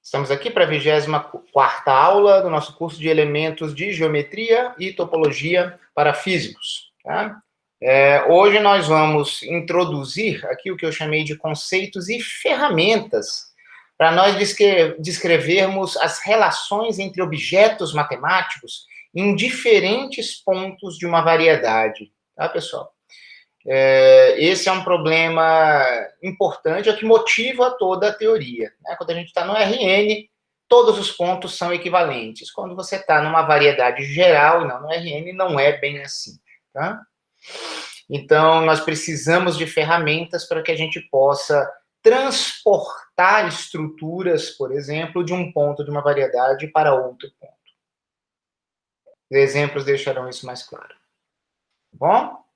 Estamos aqui para a 24ª aula do nosso curso de elementos de geometria e topologia para físicos. Tá? Hoje nós vamos introduzir aqui o que eu chamei de conceitos e ferramentas para nós descrevermos as relações entre objetos matemáticos em diferentes pontos de uma variedade. Tá, pessoal? Esse é um problema importante, é o que motiva toda a teoria. Né? Quando a gente está no RN, todos os pontos são equivalentes. Quando você está numa variedade geral e não no RN, não é bem assim. Tá? Então, nós precisamos de ferramentas para que a gente possa transportar estruturas, por exemplo, de um ponto de uma variedade para outro ponto. Os exemplos deixarão isso mais claro. Tá bom?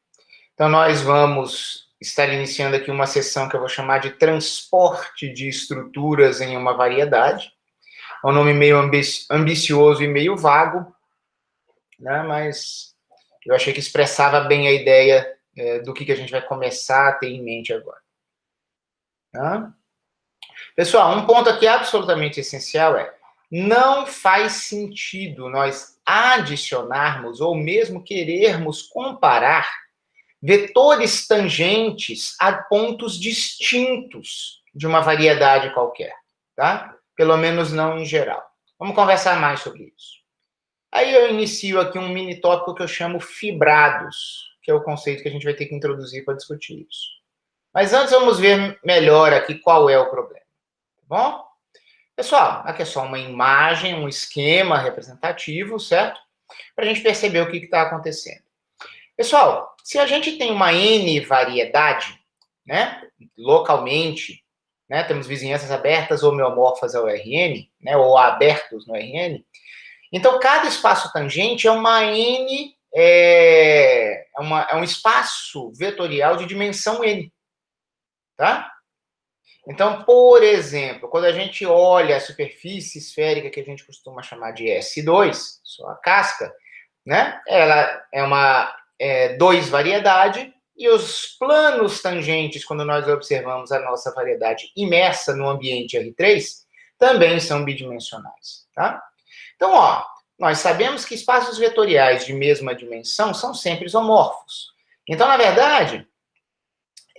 Então, nós vamos estar iniciando aqui uma sessão que eu vou chamar de transporte de estruturas em uma variedade. É um nome meio ambicioso e meio vago, né? Mas eu achei que expressava bem a ideia do que a gente vai começar a ter em mente agora. Tá? Pessoal, um ponto aqui absolutamente essencial não faz sentido nós adicionarmos ou mesmo querermos comparar vetores tangentes a pontos distintos de uma variedade qualquer, tá? Pelo menos não em geral. Vamos conversar mais sobre isso. Aí eu inicio aqui um mini tópico que eu chamo fibrados, que é o conceito que a gente vai ter que introduzir para discutir isso. Mas antes vamos ver melhor aqui qual é o problema, tá bom? Pessoal, aqui é só uma imagem, um esquema representativo, certo? Para a gente perceber o que está acontecendo. Pessoal, se a gente tem uma N variedade, né, localmente, né, temos vizinhanças abertas ou homeomorfas ao RN, né, ou abertos no RN, então cada espaço tangente é uma N, é um espaço vetorial de dimensão N, tá? Então, por exemplo, quando a gente olha a superfície esférica que a gente costuma chamar de S2, só a casca, né, ela é uma 2 variedade, e os planos tangentes, quando nós observamos a nossa variedade imersa no ambiente R3, também são bidimensionais, tá? Então, ó, nós sabemos que espaços vetoriais de mesma dimensão são sempre isomorfos. Então, na verdade,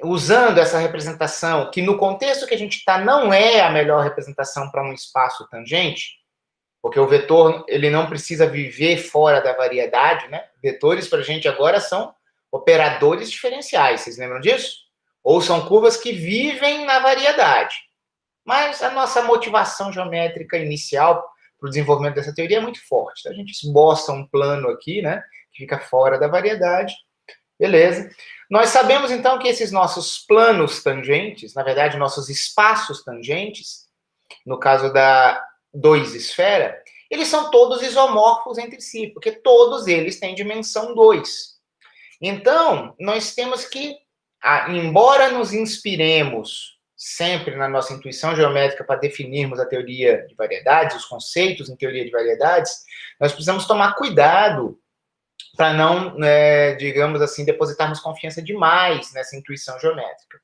usando essa representação, que no contexto que a gente está não é a melhor representação para um espaço tangente, porque o vetor, ele não precisa viver fora da variedade, né? Vetores, para a gente, agora são operadores diferenciais, vocês lembram disso? Ou são curvas que vivem na variedade. Mas a nossa motivação geométrica inicial para o desenvolvimento dessa teoria é muito forte. Então, a gente esboça um plano aqui, né? Que fica fora da variedade. Beleza. Nós sabemos, então, que esses nossos planos tangentes, na verdade, nossos espaços tangentes, no caso da 2 esfera, eles são todos isomorfos entre si, porque todos eles têm dimensão 2. Então, nós temos que, embora nos inspiremos sempre na nossa intuição geométrica para definirmos a teoria de variedades, os conceitos em teoria de variedades, nós precisamos tomar cuidado para não, digamos assim, depositarmos confiança demais nessa intuição geométrica.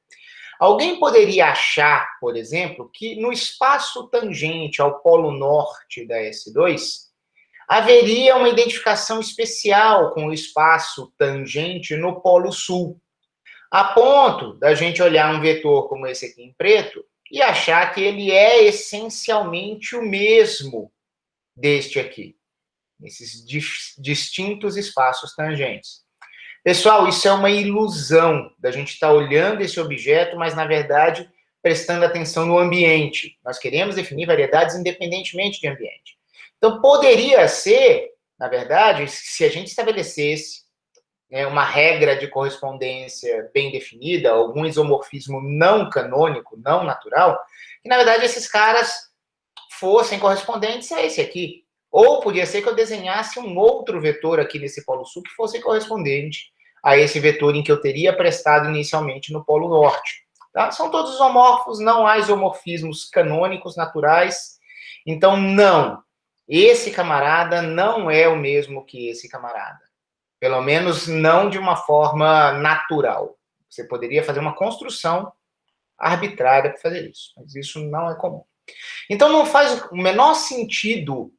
Alguém poderia achar, por exemplo, que no espaço tangente ao polo norte da S2, haveria uma identificação especial com o espaço tangente no polo sul, a ponto da gente olhar um vetor como esse aqui em preto e achar que ele é essencialmente o mesmo deste aqui, esses distintos espaços tangentes. Pessoal, isso é uma ilusão da gente estar olhando esse objeto, mas, na verdade, prestando atenção no ambiente. Nós queremos definir variedades independentemente de ambiente. Então, poderia ser, na verdade, se a gente estabelecesse uma regra de correspondência bem definida, algum isomorfismo não canônico, não natural, que, na verdade, esses caras fossem correspondentes a esse aqui. Ou podia ser que eu desenhasse um outro vetor aqui nesse polo sul que fosse correspondente a esse vetor em que eu teria prestado inicialmente no polo norte. Tá? São todos isomorfos, não há isomorfismos canônicos, naturais. Então, não. Esse camarada não é o mesmo que esse camarada. Pelo menos não de uma forma natural. Você poderia fazer uma construção arbitrária para fazer isso, mas isso não é comum. Então, não faz o menor sentido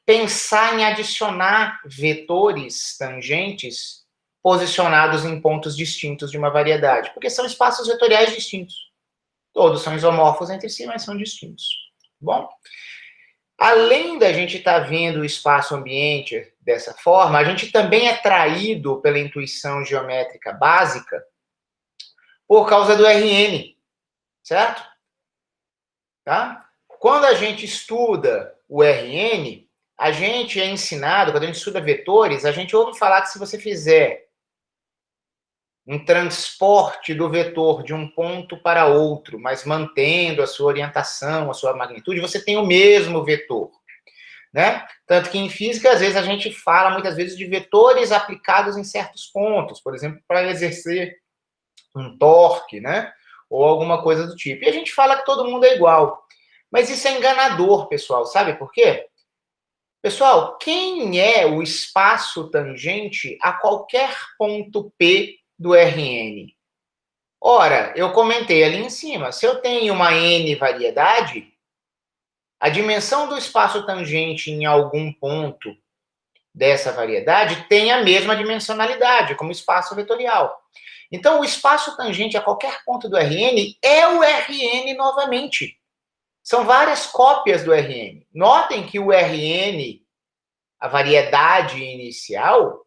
pensar em adicionar vetores tangentes posicionados em pontos distintos de uma variedade, porque são espaços vetoriais distintos. Todos são isomorfos entre si, mas são distintos. Bom, além da gente estar vendo o espaço-ambiente dessa forma, a gente também é traído pela intuição geométrica básica por causa do RN, certo? Tá? Quando a gente estuda o RN, a gente é ensinado, quando a gente estuda vetores, a gente ouve falar que se você fizer um transporte do vetor de um ponto para outro, mas mantendo a sua orientação, a sua magnitude, você tem o mesmo vetor, né? Tanto que em física, às vezes, a gente fala muitas vezes de vetores aplicados em certos pontos, por exemplo, para exercer um torque, né? Ou alguma coisa do tipo. E a gente fala que todo mundo é igual. Mas isso é enganador, pessoal. Sabe por quê? Pessoal, quem é o espaço tangente a qualquer ponto P do Rn? Ora, eu comentei ali em cima, se eu tenho uma n variedade, a dimensão do espaço tangente em algum ponto dessa variedade tem a mesma dimensionalidade, como espaço vetorial. Então, o espaço tangente a qualquer ponto do Rn é o Rn novamente. São várias cópias do Rn. Notem que o Rn, a variedade inicial,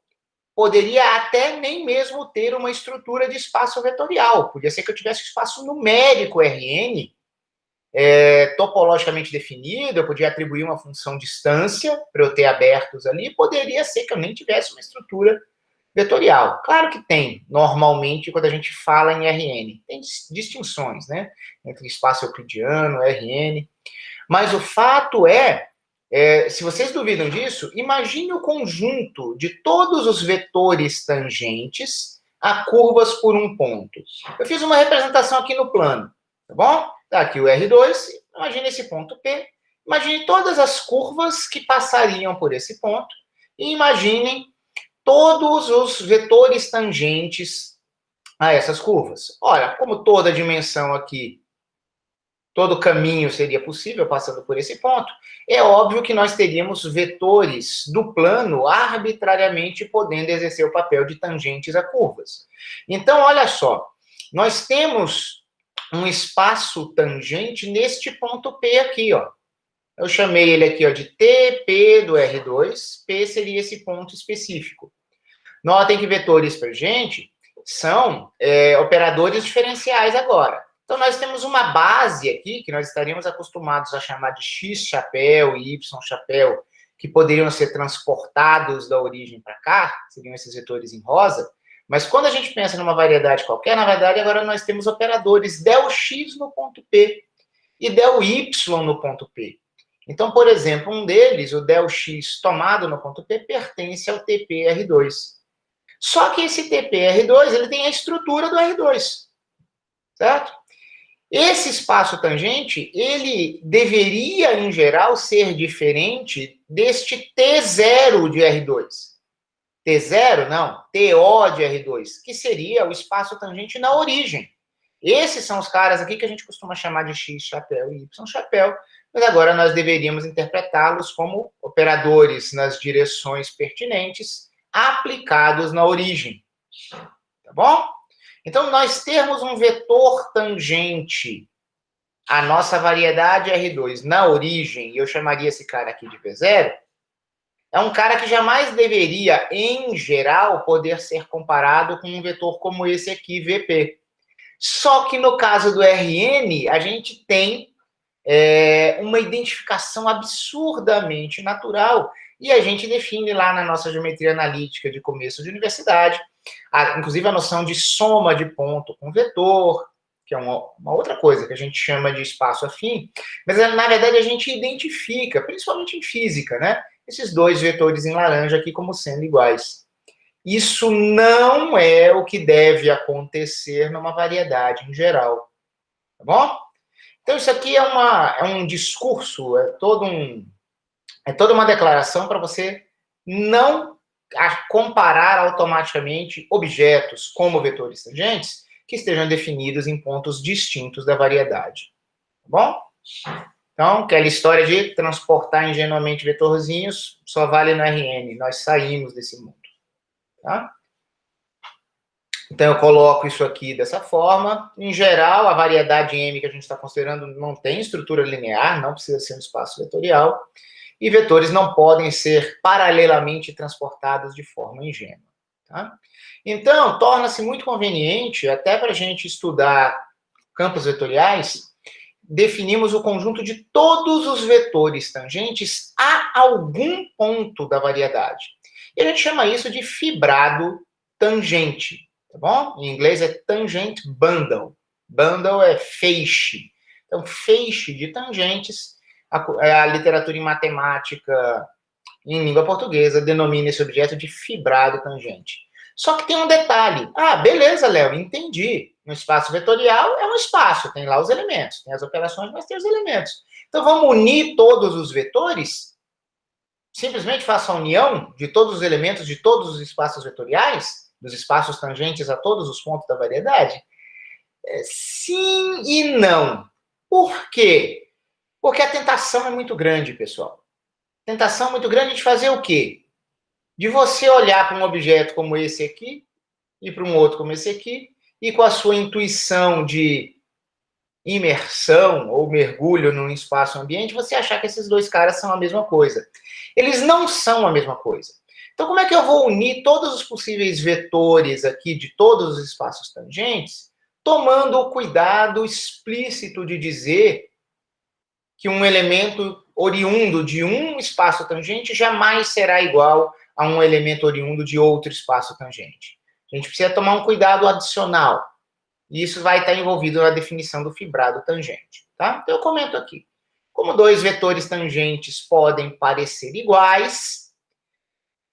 poderia até nem mesmo ter uma estrutura de espaço vetorial. Podia ser que eu tivesse espaço numérico Rn, topologicamente definido, eu podia atribuir uma função distância para eu ter abertos ali, poderia ser que eu nem tivesse uma estrutura vetorial. Claro que tem, normalmente, quando a gente fala em Rn. Tem distinções, né? Entre espaço euclidiano, Rn. Mas o fato se vocês duvidam disso, imagine o conjunto de todos os vetores tangentes a curvas por um ponto. Eu fiz uma representação aqui no plano, tá bom? Tá aqui o R2, imagine esse ponto P, imagine todas as curvas que passariam por esse ponto, e imaginem todos os vetores tangentes a essas curvas. Olha, como toda dimensão aqui, todo caminho seria possível passando por esse ponto, é óbvio que nós teríamos vetores do plano arbitrariamente podendo exercer o papel de tangentes a curvas. Então, olha só, nós temos um espaço tangente neste ponto P aqui, ó. Eu chamei ele aqui, ó, de TP do R2, P seria esse ponto específico. Notem que vetores tangente são operadores diferenciais agora. Então, nós temos uma base aqui, que nós estaríamos acostumados a chamar de X chapéu e Y chapéu, que poderiam ser transportados da origem para cá, seriam esses vetores em rosa. Mas quando a gente pensa numa variedade qualquer, na verdade, agora nós temos operadores ΔX no ponto P e ΔY no ponto P. Então, por exemplo, um deles, o ΔX tomado no ponto P, pertence ao TPR2. Só que esse TPR2, ele tem a estrutura do R2, certo? Esse espaço tangente, ele deveria, em geral, ser diferente deste T0 de R2. T0, não, TO de R2, que seria o espaço tangente na origem. Esses são os caras aqui que a gente costuma chamar de X chapéu e Y chapéu, mas agora nós deveríamos interpretá-los como operadores nas direções pertinentes, aplicados na origem. Tá bom? Então, nós termos um vetor tangente à nossa variedade R2 na origem, e eu chamaria esse cara aqui de P0, é um cara que jamais deveria, em geral, poder ser comparado com um vetor como esse aqui, VP. Só que no caso do RN, a gente tem uma identificação absurdamente natural, e a gente define lá na nossa geometria analítica de começo de universidade, inclusive a noção de soma de ponto com vetor, que é uma outra coisa que a gente chama de espaço afim, mas na verdade a gente identifica, principalmente em física, né, esses dois vetores em laranja aqui como sendo iguais. Isso não é o que deve acontecer numa variedade em geral, tá bom? Então, isso aqui é um discurso, é toda uma declaração para você não comparar automaticamente objetos como vetores tangentes que estejam definidos em pontos distintos da variedade. Tá bom? Então, aquela história de transportar ingenuamente vetorzinhos só vale no Rn. Nós saímos desse mundo. Tá? Então, eu coloco isso aqui dessa forma. Em geral, a variedade M que a gente está considerando não tem estrutura linear, não precisa ser um espaço vetorial. E vetores não podem ser paralelamente transportados de forma ingênua. Tá? Então, torna-se muito conveniente, até para a gente estudar campos vetoriais, definimos o conjunto de todos os vetores tangentes a algum ponto da variedade. E a gente chama isso de fibrado tangente, tá bom? Em inglês é tangent bundle. Bundle é feixe. Então, feixe de tangentes, a literatura em matemática, em língua portuguesa, denomina esse objeto de fibrado tangente. Só que tem um detalhe. Ah, beleza, Léo, entendi. Um espaço vetorial é um espaço, tem lá os elementos, tem as operações, mas tem os elementos. Então, vamos unir todos os vetores? Simplesmente faça a união de todos os elementos de todos os espaços vetoriais, dos espaços tangentes a todos os pontos da variedade? Sim e não. Por quê? Porque a tentação é muito grande, pessoal. Tentação muito grande de fazer o quê? De você olhar para um objeto como esse aqui e para um outro como esse aqui, e com a sua intuição de imersão ou mergulho num espaço-ambiente, você achar que esses dois caras são a mesma coisa. Eles não são a mesma coisa. Então, como é que eu vou unir todos os possíveis vetores aqui de todos os espaços tangentes, tomando o cuidado explícito de dizer que um elemento oriundo de um espaço tangente jamais será igual a um elemento oriundo de outro espaço tangente. A gente precisa tomar um cuidado adicional. E isso vai estar envolvido na definição do fibrado tangente. Tá? Então, eu comento aqui. Como dois vetores tangentes podem parecer iguais,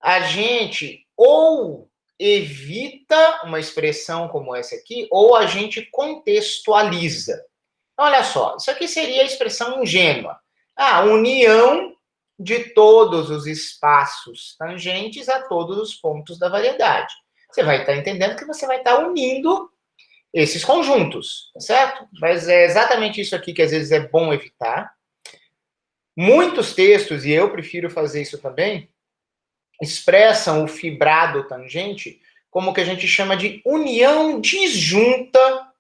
a gente ou evita uma expressão como essa aqui, ou a gente contextualiza. Olha só, isso aqui seria a expressão ingênua. A união de todos os espaços tangentes a todos os pontos da variedade. Você vai estar entendendo que você vai estar unindo esses conjuntos, tá certo? Mas é exatamente isso aqui que às vezes é bom evitar. Muitos textos, e eu prefiro fazer isso também, expressam o fibrado tangente como o que a gente chama de união disjunta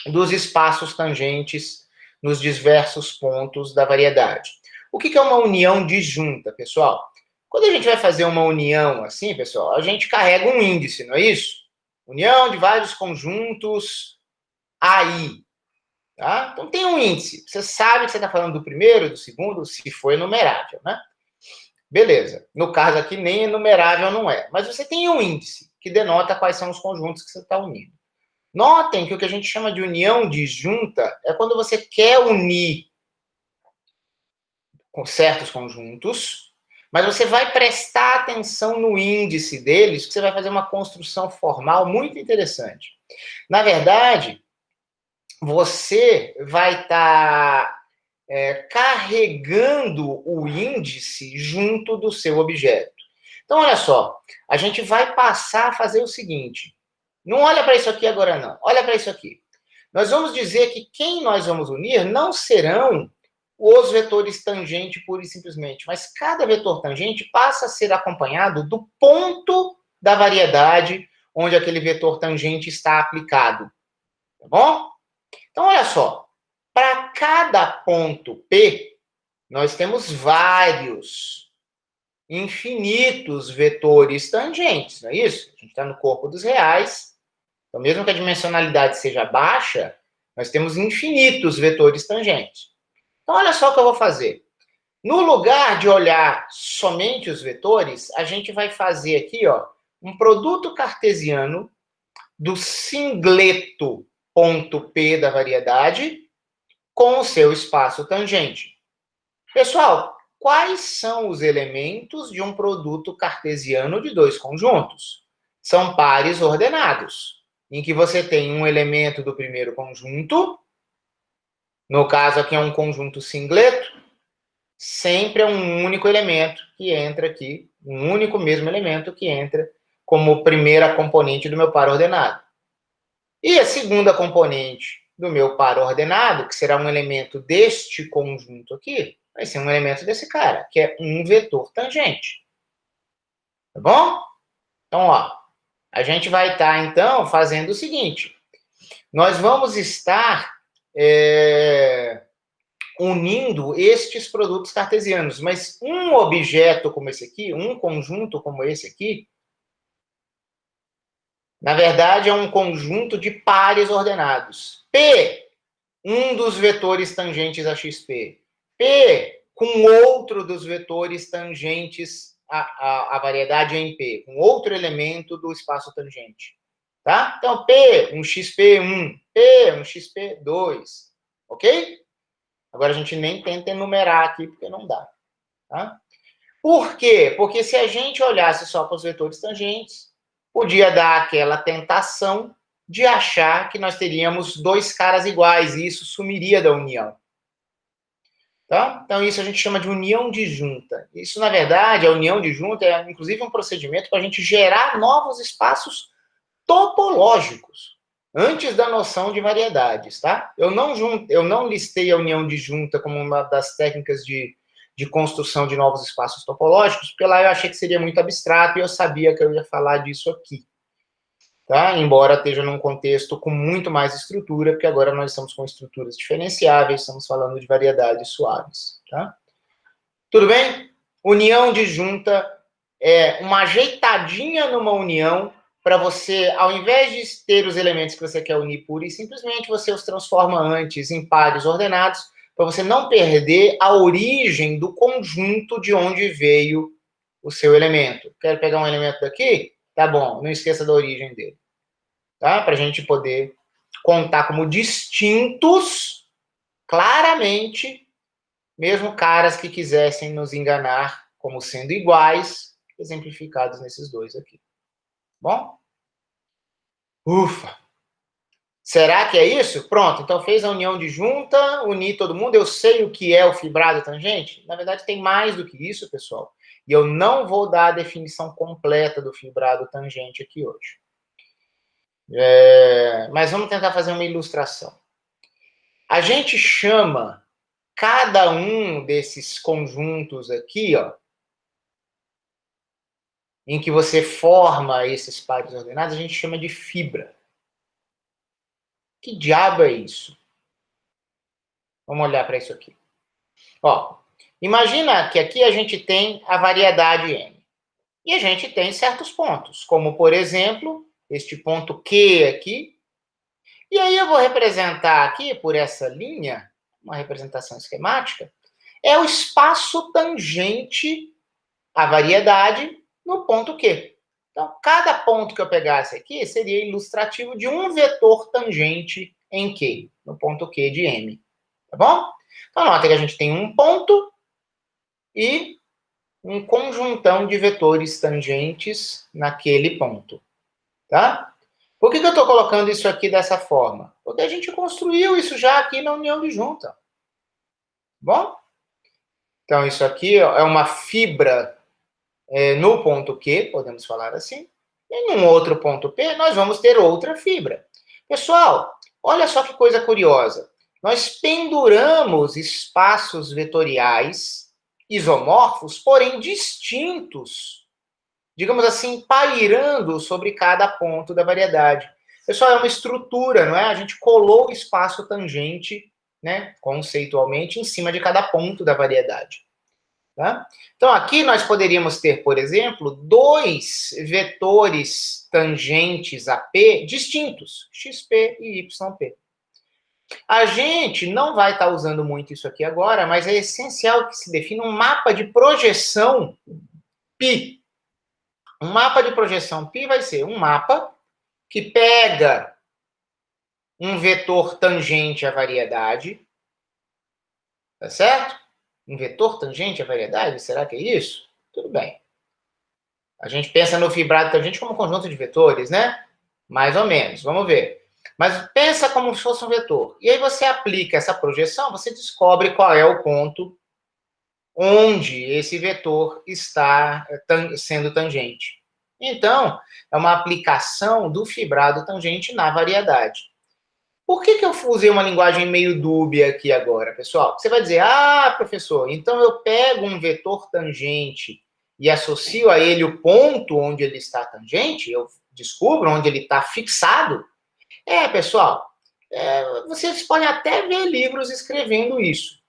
dos espaços tangentes nos diversos pontos da variedade. O que é uma união disjunta, pessoal? Quando a gente vai fazer uma união assim, pessoal, a gente carrega um índice, não é isso? União de vários conjuntos AI. Tá? Então tem um índice. Você sabe que você está falando do primeiro, do segundo, se for enumerável, né? Beleza. No caso aqui, nem enumerável não é. Mas você tem um índice que denota quais são os conjuntos que você está unindo. Notem que o que a gente chama de união disjunta é quando você quer unir com certos conjuntos, mas você vai prestar atenção no índice deles, que você vai fazer uma construção formal muito interessante. Na verdade, você vai estar carregando o índice junto do seu objeto. Então, olha só, a gente vai passar a fazer o seguinte. Não olha para isso aqui agora, não. Olha para isso aqui. Nós vamos dizer que quem nós vamos unir não serão os vetores tangente pura e simplesmente, mas cada vetor tangente passa a ser acompanhado do ponto da variedade onde aquele vetor tangente está aplicado. Tá bom? Então, olha só. Para cada ponto P, nós temos vários, infinitos vetores tangentes, não é isso? A gente está no corpo dos reais. Então, mesmo que a dimensionalidade seja baixa, nós temos infinitos vetores tangentes. Então, olha só o que eu vou fazer. No lugar de olhar somente os vetores, a gente vai fazer aqui, ó, um produto cartesiano do singleto ponto P da variedade com o seu espaço tangente. Pessoal, quais são os elementos de um produto cartesiano de dois conjuntos? São pares ordenados, em que você tem um elemento do primeiro conjunto, no caso aqui é um conjunto singleto, sempre é um único elemento que entra aqui, um único mesmo elemento que entra como primeira componente do meu par ordenado. E a segunda componente do meu par ordenado, que será um elemento deste conjunto aqui, vai ser um elemento desse cara, que é um vetor tangente. Tá bom? Então, ó, a gente vai estar, então, fazendo o seguinte. Nós vamos estar unindo estes produtos cartesianos, mas um objeto como esse aqui, um conjunto como esse aqui, na verdade, é um conjunto de pares ordenados. P, um dos vetores tangentes a XP. P, com outro dos vetores tangentes à variedade em P, com outro elemento do espaço tangente. Tá? Então, P, um XP1, P, um XP2. Ok? Agora, a gente nem tenta enumerar aqui, porque não dá. Tá? Por quê? Porque se a gente olhasse só para os vetores tangentes, podia dar aquela tentação de achar que nós teríamos dois caras iguais, e isso sumiria da união. Tá? Então, isso a gente chama de união disjunta. Isso, na verdade, a união disjunta é, inclusive, um procedimento para a gente gerar novos espaços topológicos, antes da noção de variedades, tá? Eu não listei a união disjunta como uma das técnicas de construção de novos espaços topológicos, porque lá eu achei que seria muito abstrato e eu sabia que eu ia falar disso aqui. Tá? Embora esteja num contexto com muito mais estrutura, porque agora nós estamos com estruturas diferenciáveis, estamos falando de variedades suaves. Tá? Tudo bem? União disjunta é uma ajeitadinha numa união para você, ao invés de ter os elementos que você quer unir pura e simplesmente, você os transforma antes em pares ordenados, para você não perder a origem do conjunto de onde veio o seu elemento. Quero pegar um elemento daqui? Tá bom, não esqueça da origem dele. Tá? Para a gente poder contar como distintos, claramente, mesmo caras que quisessem nos enganar como sendo iguais, exemplificados nesses dois aqui. Bom? Ufa! Será que é isso? Pronto, então fez a união disjunta, uni todo mundo, eu sei o que é o fibrado tangente? Na verdade, tem mais do que isso, pessoal. E eu não vou dar a definição completa do fibrado tangente aqui hoje. Mas vamos tentar fazer uma ilustração. A gente chama cada um desses conjuntos aqui, ó, em que você forma esses pares ordenados, a gente chama de fibra. Que diabo é isso? Vamos olhar para isso aqui. Ó, imagina que aqui a gente tem a variedade M. E a gente tem certos pontos, como, por exemplo, este ponto Q aqui. E aí eu vou representar aqui, por essa linha, uma representação esquemática, é o espaço tangente à variedade no ponto Q. Então, cada ponto que eu pegasse aqui seria ilustrativo de um vetor tangente em Q, no ponto Q de M. Tá bom? Então, nota que a gente tem um ponto e um conjuntão de vetores tangentes naquele ponto. Tá? Por que eu estou colocando isso aqui dessa forma? Porque a gente construiu isso já aqui na união disjunta. Bom? Então, isso aqui é uma fibra no ponto Q, podemos falar assim. E em um outro ponto P, nós vamos ter outra fibra. Pessoal, olha só que coisa curiosa. Nós penduramos espaços vetoriais isomorfos, porém distintos, digamos assim, pairando sobre cada ponto da variedade. Pessoal, é uma estrutura, não é? A gente colou o espaço tangente, né, conceitualmente, em cima de cada ponto da variedade. Tá? Então, aqui nós poderíamos ter, por exemplo, dois vetores tangentes a P distintos, XP e YP. A gente não vai estar usando muito isso aqui agora, mas é essencial que se defina um mapa de projeção π. Um mapa de projeção π vai ser um mapa que pega um vetor tangente à variedade, tá certo? Um vetor tangente à variedade, será que é isso? Tudo bem. A gente pensa no fibrado tangente como um conjunto de vetores, né? Mais ou menos, vamos ver. Mas pensa como se fosse um vetor. E aí você aplica essa projeção, você descobre qual é o ponto onde esse vetor está sendo tangente. Então, é uma aplicação do fibrado tangente na variedade. Por que eu usei uma linguagem meio dúbia aqui agora, pessoal? Você vai dizer, ah, professor, então eu pego um vetor tangente e associo a ele o ponto onde ele está tangente, eu descubro onde ele está fixado? Pessoal, vocês podem até ver livros escrevendo isso.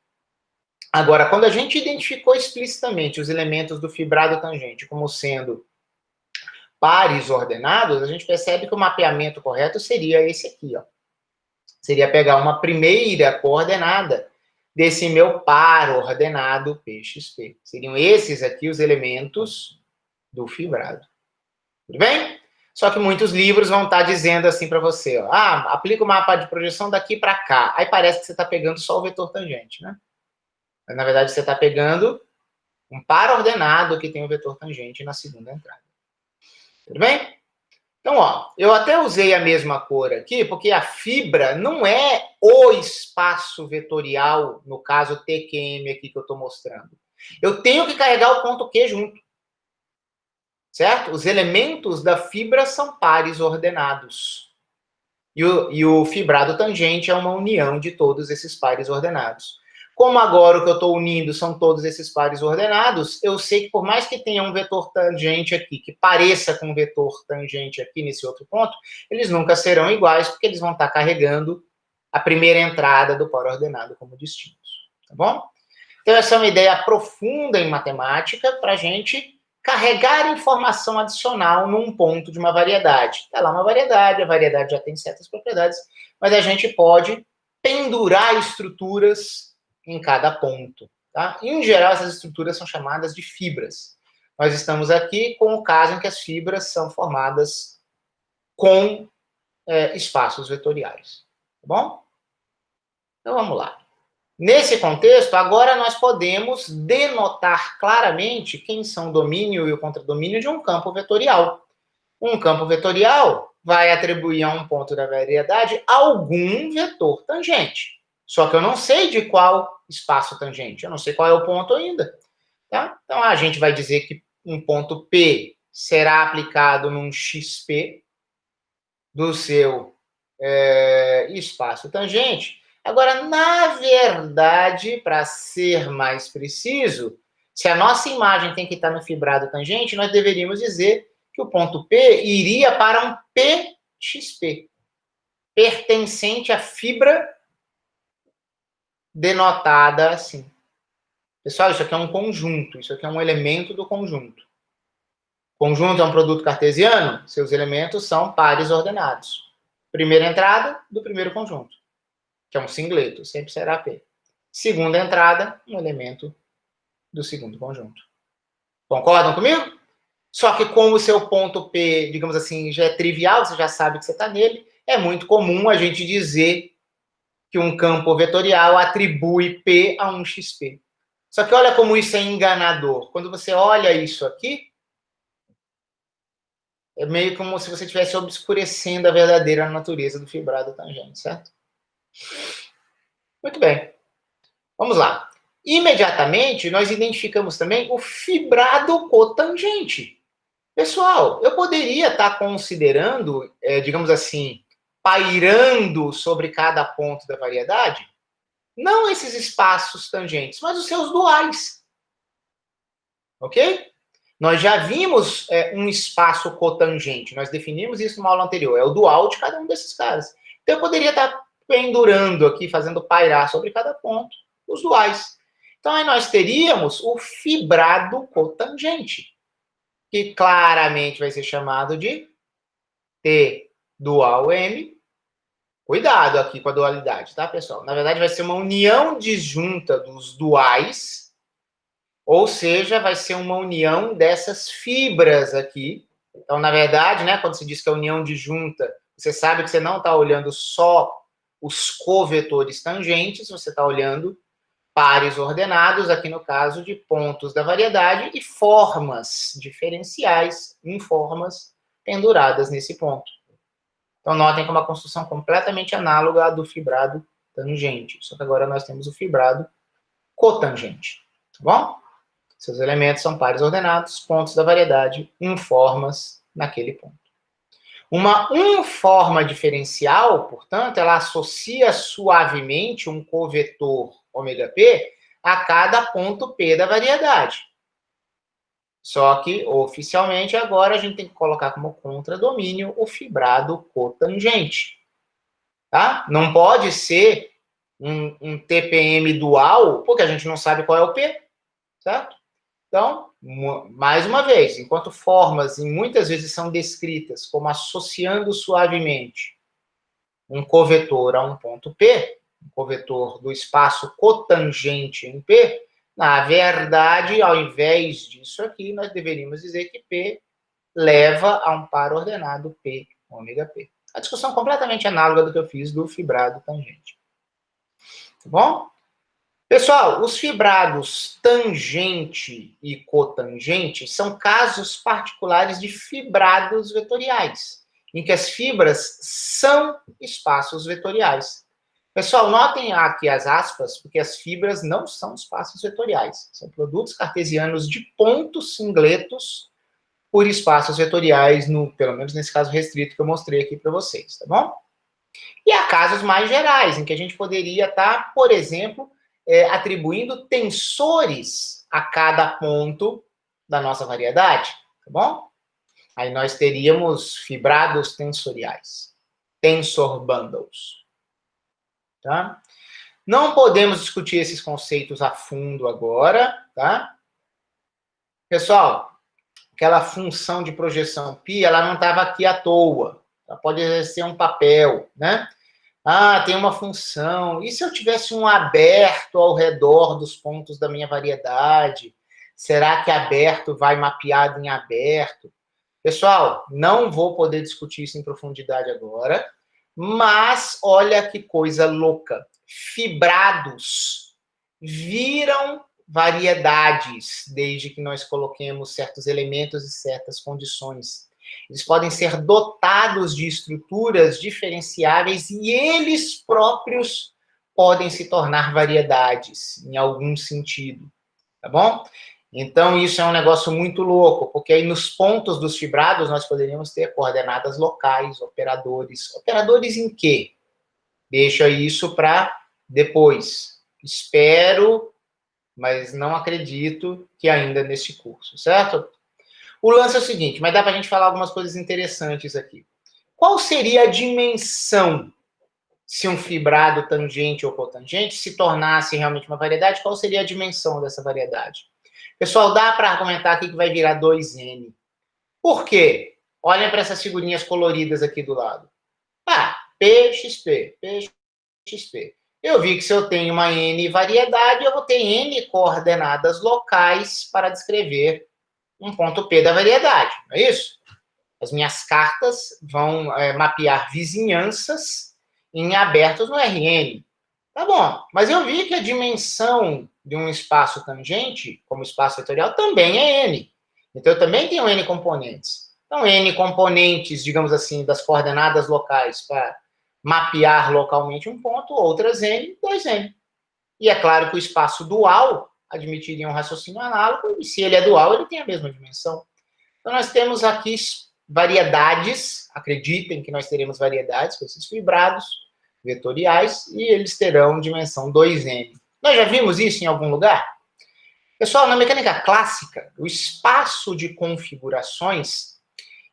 Agora, quando a gente identificou explicitamente os elementos do fibrado tangente como sendo pares ordenados, a gente percebe que o mapeamento correto seria esse aqui, ó. Seria pegar uma primeira coordenada desse meu par ordenado PXP. Seriam esses aqui os elementos do fibrado. Tudo bem? Só que muitos livros vão estar dizendo assim para você, ó, aplica o mapa de projeção daqui para cá. Aí parece que você está pegando só o vetor tangente, né? Mas, na verdade, você está pegando um par ordenado que tem o vetor tangente na segunda entrada. Tudo bem? Então, ó, eu até usei a mesma cor aqui, porque a fibra não é o espaço vetorial, no caso TQM aqui que eu estou mostrando. Eu tenho que carregar o ponto Q junto. Certo? Os elementos da fibra são pares ordenados. E o fibrado tangente é uma união de todos esses pares ordenados. Como agora o que eu estou unindo são todos esses pares ordenados, eu sei que por mais que tenha um vetor tangente aqui, que pareça com um vetor tangente aqui nesse outro ponto, eles nunca serão iguais, porque eles vão estar carregando a primeira entrada do par ordenado como distintos. Tá bom? Então, essa é uma ideia profunda em matemática para a gente carregar informação adicional num ponto de uma variedade. Está lá uma variedade, a variedade já tem certas propriedades, mas a gente pode pendurar estruturas em cada ponto. Tá? Em geral, essas estruturas são chamadas de fibras. Nós estamos aqui com o caso em que as fibras são formadas com espaços vetoriais. Tá bom? Então, vamos lá. Nesse contexto, agora nós podemos denotar claramente quem são o domínio e o contradomínio de um campo vetorial. Um campo vetorial vai atribuir a um ponto da variedade algum vetor tangente. Só que eu não sei de qual espaço tangente, eu não sei qual é o ponto ainda. Tá? Então, a gente vai dizer que um ponto P será aplicado num XP do seu espaço tangente. Agora, na verdade, para ser mais preciso, se a nossa imagem tem que estar no fibrado tangente, nós deveríamos dizer que o ponto P iria para um PXP, pertencente à fibra denotada assim. Pessoal, isso aqui é um conjunto, isso aqui é um elemento do conjunto. Conjunto é um produto cartesiano, seus elementos são pares ordenados. Primeira entrada do primeiro conjunto, que é um singleto, sempre será P. Segunda entrada, um elemento do segundo conjunto. Concordam comigo? Só que como o seu ponto P, digamos assim, já é trivial, você já sabe que você está nele, é muito comum a gente dizer que um campo vetorial atribui P a um XP. Só que olha como isso é enganador. Quando você olha isso aqui, é meio como se você estivesse obscurecendo a verdadeira natureza do fibrado tangente, certo? Muito bem. Vamos lá. Imediatamente, nós identificamos também o fibrado cotangente. Pessoal, eu poderia estar considerando, digamos assim, pairando sobre cada ponto da variedade, não esses espaços tangentes, mas os seus duais. Ok? Nós já vimos um espaço cotangente, nós definimos isso numa aula anterior, é o dual de cada um desses caras. Então, eu poderia estar pendurando aqui, fazendo pairar sobre cada ponto, os duais. Então, aí nós teríamos o fibrado cotangente, que claramente vai ser chamado de T dual M. Cuidado aqui com a dualidade, tá, pessoal? Na verdade, vai ser uma união disjunta dos duais, ou seja, vai ser uma união dessas fibras aqui. Então, na verdade, né, quando se diz que é união disjunta, você sabe que você não está olhando só os covetores tangentes, você está olhando pares ordenados, aqui no caso de pontos da variedade, e formas diferenciais em formas penduradas nesse ponto. Então, notem que é uma construção completamente análoga à do fibrado tangente. Só que agora nós temos o fibrado cotangente. Tá bom? Seus elementos são pares ordenados, pontos da variedade, em formas naquele ponto. Uma forma diferencial, portanto, ela associa suavemente um covetor ômega P a cada ponto P da variedade. Só que, oficialmente, agora a gente tem que colocar como contradomínio o fibrado cotangente. Tá? Não pode ser um TPM dual, porque a gente não sabe qual é o P, certo? Então, mais uma vez, enquanto formas muitas vezes são descritas como associando suavemente um covetor a um ponto P, um covetor do espaço cotangente em P, na verdade, ao invés disso aqui, nós deveríamos dizer que P leva a um par ordenado P ômega P. A discussão completamente análoga do que eu fiz do fibrado tangente. Tá bom? Pessoal, os fibrados tangente e cotangente são casos particulares de fibrados vetoriais, em que as fibras são espaços vetoriais. Pessoal, notem aqui as aspas, porque as fibras não são espaços vetoriais. São produtos cartesianos de pontos singletos por espaços vetoriais, pelo menos nesse caso restrito que eu mostrei aqui para vocês, tá bom? E há casos mais gerais, em que a gente poderia estar, por exemplo, atribuindo tensores a cada ponto da nossa variedade, tá bom? Aí nós teríamos fibrados tensoriais, tensor bundles, tá? Não podemos discutir esses conceitos a fundo agora, tá? Pessoal, aquela função de projeção π, ela não estava aqui à toa. Ela pode exercer um papel, né? Ah, tem uma função. E se eu tivesse um aberto ao redor dos pontos da minha variedade? Será que aberto vai mapeado em aberto? Pessoal, não vou poder discutir isso em profundidade agora, mas olha que coisa louca. Fibrados viram variedades, desde que nós coloquemos certos elementos e certas condições. Eles podem ser dotados de estruturas diferenciáveis e eles próprios podem se tornar variedades, em algum sentido, tá bom? Então, isso é um negócio muito louco, porque aí nos pontos dos fibrados nós poderíamos ter coordenadas locais, operadores. Operadores em quê? Deixa isso para depois. Espero, mas não acredito que ainda nesse curso, certo? O lance é o seguinte, mas dá para a gente falar algumas coisas interessantes aqui. Qual seria a dimensão se um fibrado tangente ou cotangente se tornasse realmente uma variedade? Qual seria a dimensão dessa variedade? Pessoal, dá para argumentar aqui que vai virar 2N. Por quê? Olhem para essas figurinhas coloridas aqui do lado. Ah, PXP, PXP. Eu vi que se eu tenho uma N variedade, eu vou ter N coordenadas locais para descrever um ponto P da variedade, não é isso? As minhas cartas vão mapear vizinhanças em abertos no Rn. Tá bom, mas eu vi que a dimensão de um espaço tangente, como espaço vetorial, também é N. Então, eu também tenho N componentes. Então, N componentes, digamos assim, das coordenadas locais para mapear localmente um ponto, outras N, 2N. E é claro que o espaço dual admitiria um raciocínio análogo, e se ele é dual, ele tem a mesma dimensão. Então, nós temos aqui variedades, acreditem que nós teremos variedades com esses fibrados vetoriais, e eles terão dimensão 2N. Nós já vimos isso em algum lugar? Pessoal, na mecânica clássica, o espaço de configurações,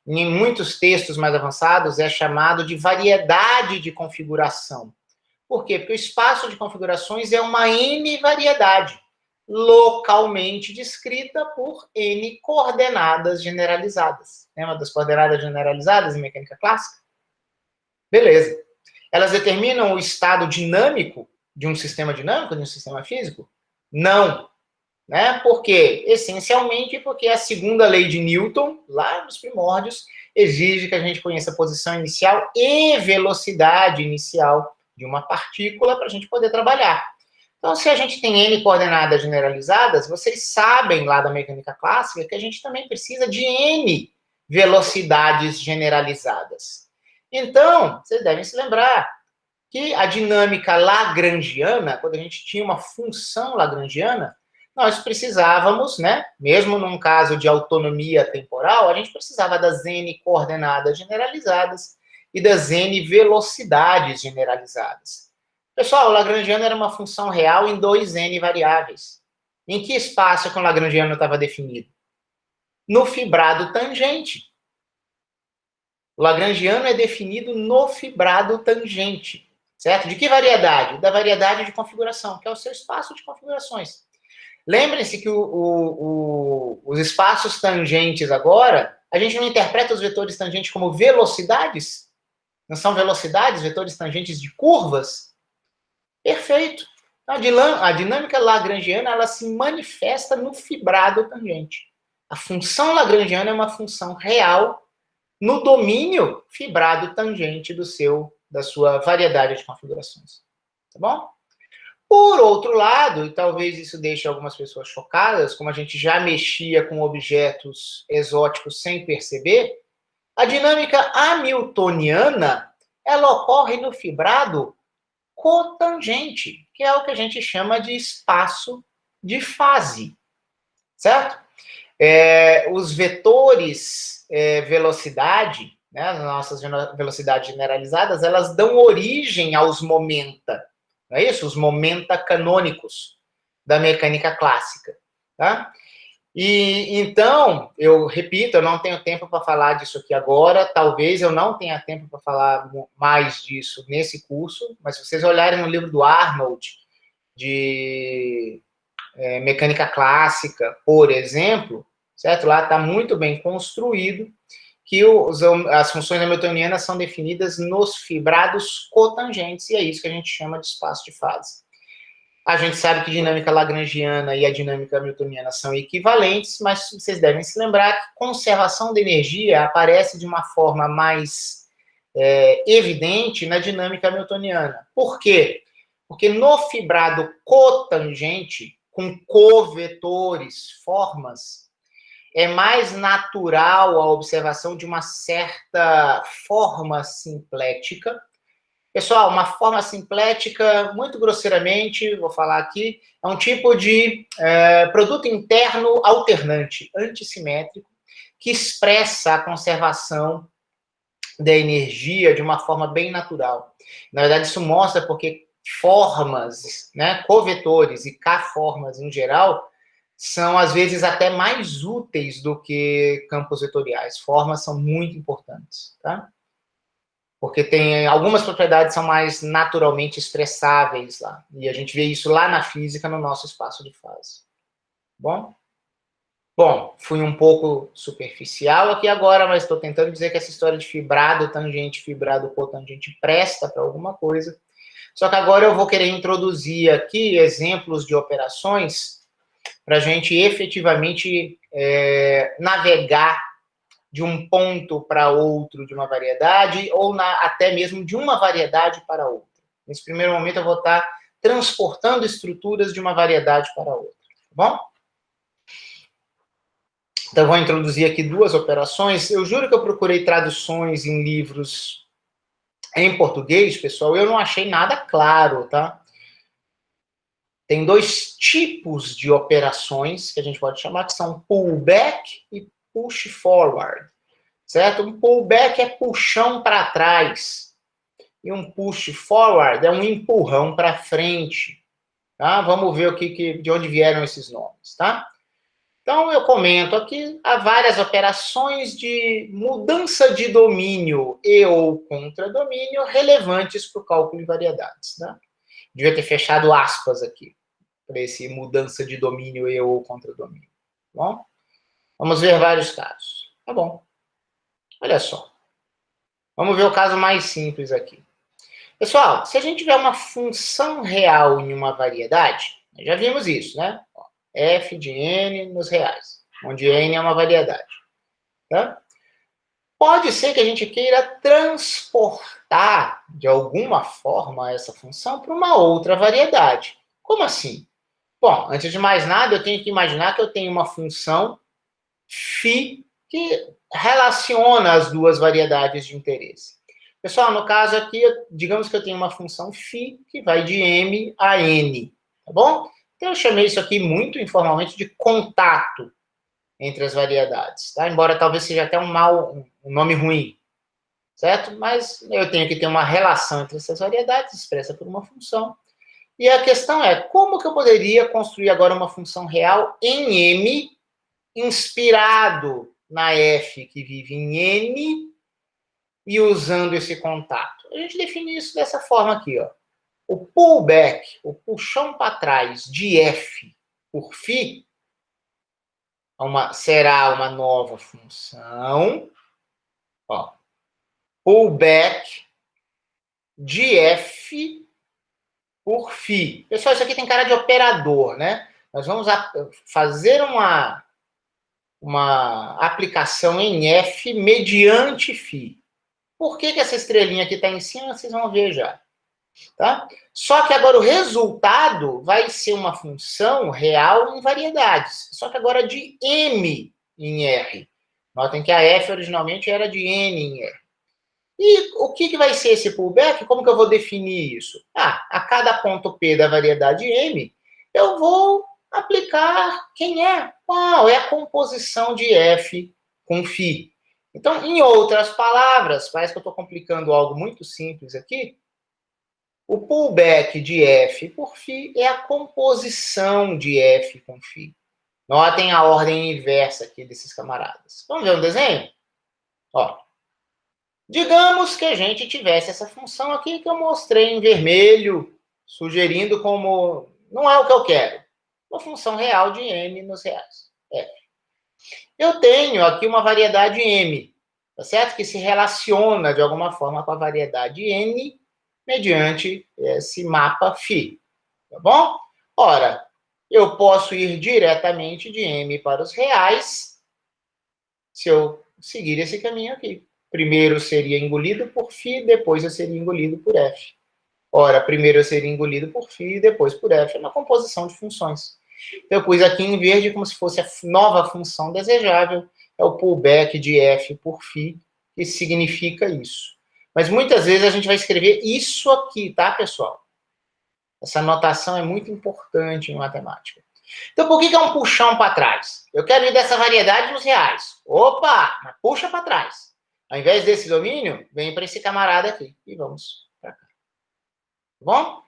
em muitos textos mais avançados, é chamado de variedade de configuração. Por quê? Porque o espaço de configurações é uma N variedade, localmente descrita por N coordenadas generalizadas. Lembra das coordenadas generalizadas em mecânica clássica? Beleza. Elas determinam o estado dinâmico de um sistema dinâmico, de um sistema físico? Não. Né? Por quê? Essencialmente porque a segunda lei de Newton, lá nos primórdios, exige que a gente conheça a posição inicial e velocidade inicial de uma partícula para a gente poder trabalhar. Então, se a gente tem N coordenadas generalizadas, vocês sabem lá da mecânica clássica que a gente também precisa de N velocidades generalizadas. Então, vocês devem se lembrar que a dinâmica lagrangiana, quando a gente tinha uma função lagrangiana, nós precisávamos, né, mesmo num caso de autonomia temporal, a gente precisava das n coordenadas generalizadas e das n velocidades generalizadas. Pessoal, o lagrangiano era uma função real em 2n variáveis. Em que espaço que o lagrangiano estava definido? No fibrado tangente. O lagrangiano é definido no fibrado tangente, certo? De que variedade? Da variedade de configuração, que é o seu espaço de configurações. Lembrem-se que os espaços tangentes agora, a gente não interpreta os vetores tangentes como velocidades? Não são velocidades, vetores tangentes de curvas? Perfeito. A dinâmica lagrangiana, ela se manifesta no fibrado tangente. A função lagrangiana é uma função real no domínio fibrado tangente da sua variedade de configurações. Tá bom? Por outro lado, e talvez isso deixe algumas pessoas chocadas, como a gente já mexia com objetos exóticos sem perceber, a dinâmica hamiltoniana, ela ocorre no fibrado cotangente, que é o que a gente chama de espaço de fase, certo? Os vetores velocidade, né, as nossas velocidades generalizadas, elas dão origem aos momenta, não é isso? Os momenta canônicos da mecânica clássica, tá? E então, eu repito, eu não tenho tempo para falar disso aqui agora, talvez eu não tenha tempo para falar mais disso nesse curso, mas se vocês olharem no livro do Arnold, de mecânica clássica, por exemplo, certo? Lá está muito bem construído que as funções hamiltonianas são definidas nos fibrados cotangentes, e é isso que a gente chama de espaço de fase. A gente sabe que dinâmica lagrangiana e a dinâmica hamiltoniana são equivalentes, mas vocês devem se lembrar que conservação de energia aparece de uma forma mais evidente na dinâmica hamiltoniana. Por quê? Porque no fibrado cotangente, com covetores, formas, é mais natural a observação de uma certa forma simplética. Pessoal, uma forma simplética, muito grosseiramente, vou falar aqui, é um tipo de produto interno alternante, antissimétrico, que expressa a conservação da energia de uma forma bem natural. Na verdade, isso mostra porque formas, né, covetores e K-formas em geral, são, às vezes, até mais úteis do que campos vetoriais. Formas são muito importantes, tá? Porque tem algumas propriedades são mais naturalmente expressáveis lá. E a gente vê isso lá na física, no nosso espaço de fase. Bom? Bom, fui um pouco superficial aqui agora, mas estou tentando dizer que essa história de fibrado tangente, fibrado cotangente presta para alguma coisa. Só que agora eu vou querer introduzir aqui exemplos de operações para a gente efetivamente navegar de um ponto para outro de uma variedade, ou até mesmo de uma variedade para outra. Nesse primeiro momento, eu vou estar transportando estruturas de uma variedade para outra, tá bom? Então, eu vou introduzir aqui duas operações. Eu juro que eu procurei traduções em livros em português, pessoal, eu não achei nada claro, tá? Tem dois tipos de operações que a gente pode chamar, que são pullback e push forward, certo? Um pullback é puxão para trás, e um push forward é um empurrão para frente, tá? Vamos ver de onde vieram esses nomes, tá? Então, eu comento aqui, há várias operações de mudança de domínio e ou contradomínio relevantes para o cálculo de variedades, tá? Devia ter fechado aspas aqui, para esse mudança de domínio e ou contradomínio, tá bom? Vamos ver vários casos, tá bom? Olha só. Vamos ver o caso mais simples aqui. Pessoal, se a gente tiver uma função real em uma variedade, já vimos isso, né? F de n nos reais, onde n é uma variedade. Tá? Pode ser que a gente queira transportar, de alguma forma, essa função para uma outra variedade. Como assim? Bom, antes de mais nada, eu tenho que imaginar que eu tenho uma função φ que relaciona as duas variedades de interesse. Pessoal, no caso aqui, digamos que eu tenho uma função φ que vai de m a n, tá bom? Então, eu chamei isso aqui muito informalmente de contato entre as variedades, tá? Embora talvez seja até um nome ruim, certo? Mas eu tenho que ter uma relação entre essas variedades expressa por uma função. E a questão é, como que eu poderia construir agora uma função real em M, inspirado na F que vive em N, e usando esse contato? A gente define isso dessa forma aqui, ó. O pullback, o puxão para trás de F por φ, será uma nova função, ó, pullback de F por φ. Pessoal, isso aqui tem cara de operador, né? Nós vamos fazer uma aplicação em F mediante φ. Por que essa estrelinha aqui está em cima? Vocês vão ver já. Tá? Só que agora o resultado vai ser uma função real em variedades. Só que agora de M em R. Notem que a F originalmente era de N em R. E o que vai ser esse pullback? Como que eu vou definir isso? A cada ponto P da variedade M, eu vou aplicar quem é. É a composição de F com φ. Então, em outras palavras, parece que eu estou complicando algo muito simples aqui. O pullback de F por φ é a composição de F com φ. Notem a ordem inversa aqui desses camaradas. Vamos ver um desenho? Ó. Digamos que a gente tivesse essa função aqui que eu mostrei em vermelho, sugerindo como não é o que eu quero. Uma função real de M nos reais. F. Eu tenho aqui uma variedade M, tá certo? Que se relaciona de alguma forma com a variedade N mediante esse mapa φ, tá bom? Ora, eu posso ir diretamente de M para os reais se eu seguir esse caminho aqui. Primeiro seria engolido por φ, depois eu seria engolido por F. Ora, primeiro eu seria engolido por φ, depois por F. É uma composição de funções. Então, eu pus aqui em verde como se fosse a nova função desejável, é o pullback de F por φ, que significa isso. Mas muitas vezes a gente vai escrever isso aqui, tá, pessoal? Essa notação é muito importante em matemática. Então, por que é um puxão para trás? Eu quero ir dessa variedade nos reais. Opa, puxa para trás. Ao invés desse domínio, vem para esse camarada aqui. E vamos para cá. Tá bom?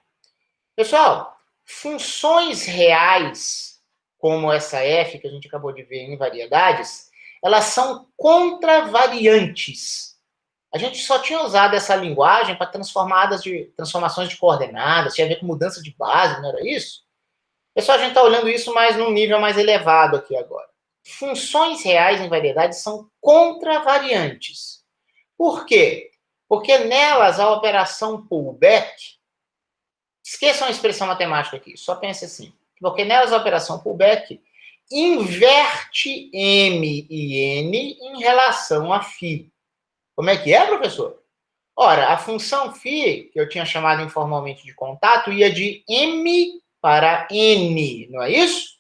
Pessoal, funções reais, como essa f que a gente acabou de ver em variedades, elas são contravariantes. A gente só tinha usado essa linguagem para transformações de coordenadas, tinha a ver com mudança de base, não era isso? Pessoal, a gente está olhando isso mais num nível mais elevado aqui agora. Funções reais em variedades são contravariantes. Por quê? Porque nelas a operação pullback, esqueçam a expressão matemática aqui, só pense assim, porque nelas a operação pullback inverte M e N em relação a φ. Como é que é, professor? Ora, a função φ, que eu tinha chamado informalmente de contato, ia de M para N, não é isso?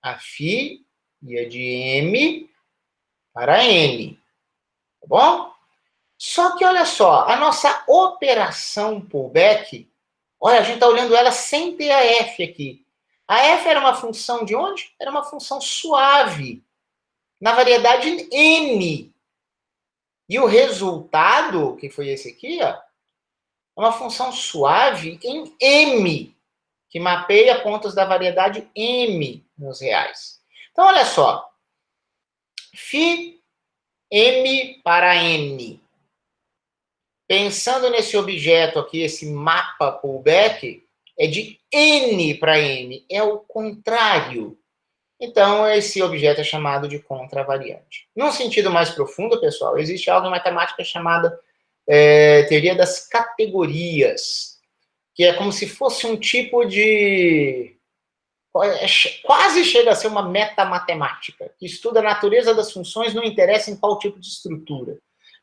A φ ia de M para N, tá bom? Só que, olha só, a nossa operação pullback, olha, a gente está olhando ela sem ter a f aqui. A f era uma função de onde? Era uma função suave, na variedade N. E o resultado, que foi esse aqui, ó, é uma função suave em M, que mapeia pontos da variedade M nos reais. Então, olha só. φ M para N. Pensando nesse objeto aqui, esse mapa pullback, é de N para M. É o contrário. Então, esse objeto é chamado de contravariante. Num sentido mais profundo, pessoal, existe algo em matemática chamada teoria das categorias, que é como se fosse um tipo de... quase chega a ser uma metamatemática, que estuda a natureza das funções, não interessa em qual tipo de estrutura.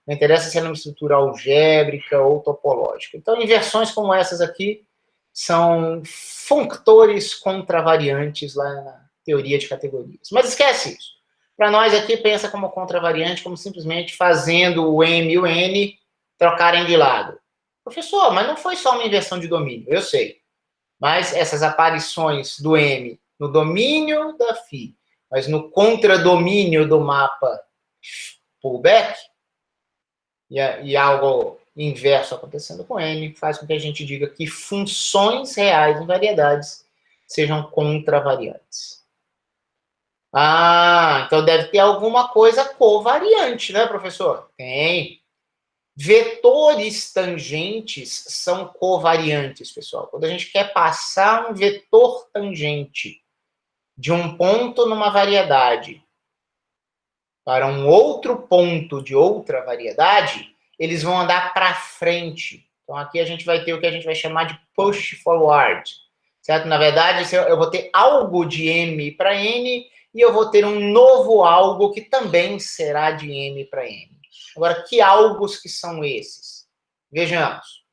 Não interessa se é uma estrutura algébrica ou topológica. Então, inversões como essas aqui são functores contravariantes lá na teoria de categorias. Mas esquece isso. Para nós aqui, pensa como contravariante, como simplesmente fazendo o M e o N trocarem de lado. Professor, mas não foi só uma inversão de domínio, eu sei. Mas essas aparições do M no domínio da φ, mas no contradomínio do mapa pullback, e algo inverso acontecendo com N, faz com que a gente diga que funções reais em variedades sejam contravariantes. Ah, então deve ter alguma coisa covariante, né, professor? Tem. Vetores tangentes são covariantes, pessoal. Quando a gente quer passar um vetor tangente de um ponto numa variedade para um outro ponto de outra variedade, eles vão andar para frente. Então, aqui a gente vai ter o que a gente vai chamar de push forward, certo? Na verdade, eu vou ter algo de M para N e eu vou ter um novo algo que também será de M para N. Agora, que algos que são esses? Vejamos.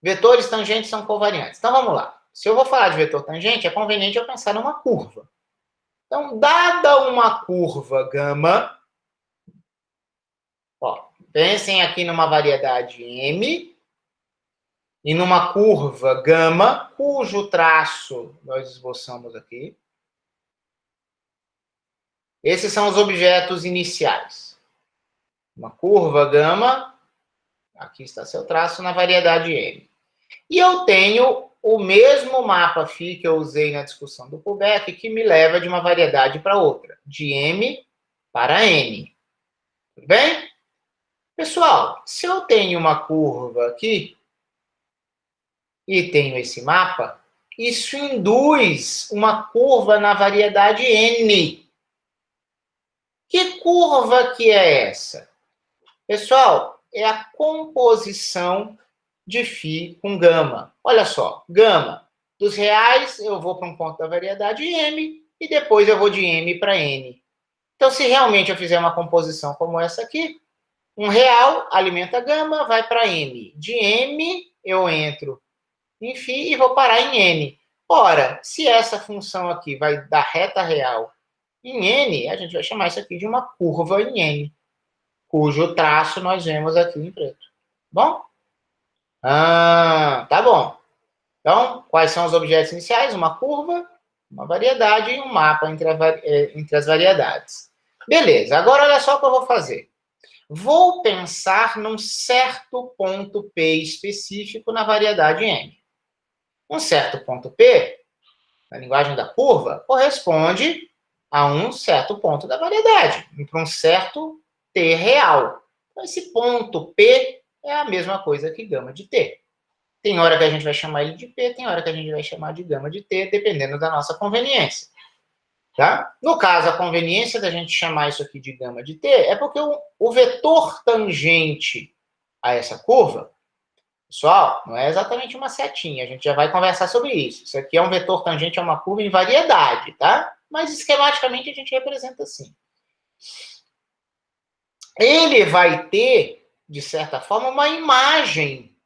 Vetores tangentes são covariantes. Então, vamos lá. Se eu vou falar de vetor tangente, é conveniente eu pensar numa curva. Então, dada uma curva gama, ó, pensem aqui numa variedade M e numa curva gama, cujo traço nós esboçamos aqui. Esses são os objetos iniciais. Uma curva gama, aqui está seu traço, na variedade M. E eu tenho o mesmo mapa φ que eu usei na discussão do pullback, que me leva de uma variedade para outra, de M para N. Tudo bem? Pessoal, se eu tenho uma curva aqui e tenho esse mapa, isso induz uma curva na variedade N. Que curva que é essa? Pessoal, é a composição de φ com gama. Olha só, gama. Dos reais, eu vou para um ponto da variedade M e depois eu vou de M para N. Então, se realmente eu fizer uma composição como essa aqui, um real alimenta gama, vai para M. De M, eu entro em φ e vou parar em N. Ora, se essa função aqui vai dar reta real em N, a gente vai chamar isso aqui de uma curva em N, cujo traço nós vemos aqui em preto. Bom? Tá bom. Então, quais são os objetos iniciais? Uma curva, uma variedade e um mapa entre as variedades. Beleza, agora olha só o que eu vou fazer. Vou pensar num certo ponto P específico na variedade M. Um certo ponto P, na linguagem da curva, corresponde a um certo ponto da variedade, para um certo T real. Então, esse ponto P é a mesma coisa que gama de T. Tem hora que a gente vai chamar ele de P, tem hora que a gente vai chamar de gama de T, dependendo da nossa conveniência. Tá? No caso, a conveniência da gente chamar isso aqui de gama de T é porque o vetor tangente a essa curva, pessoal, não é exatamente uma setinha, a gente já vai conversar sobre isso. Isso aqui é um vetor tangente a uma curva em variedade, tá? Mas esquematicamente a gente representa assim. Ele vai ter, de certa forma, uma imagem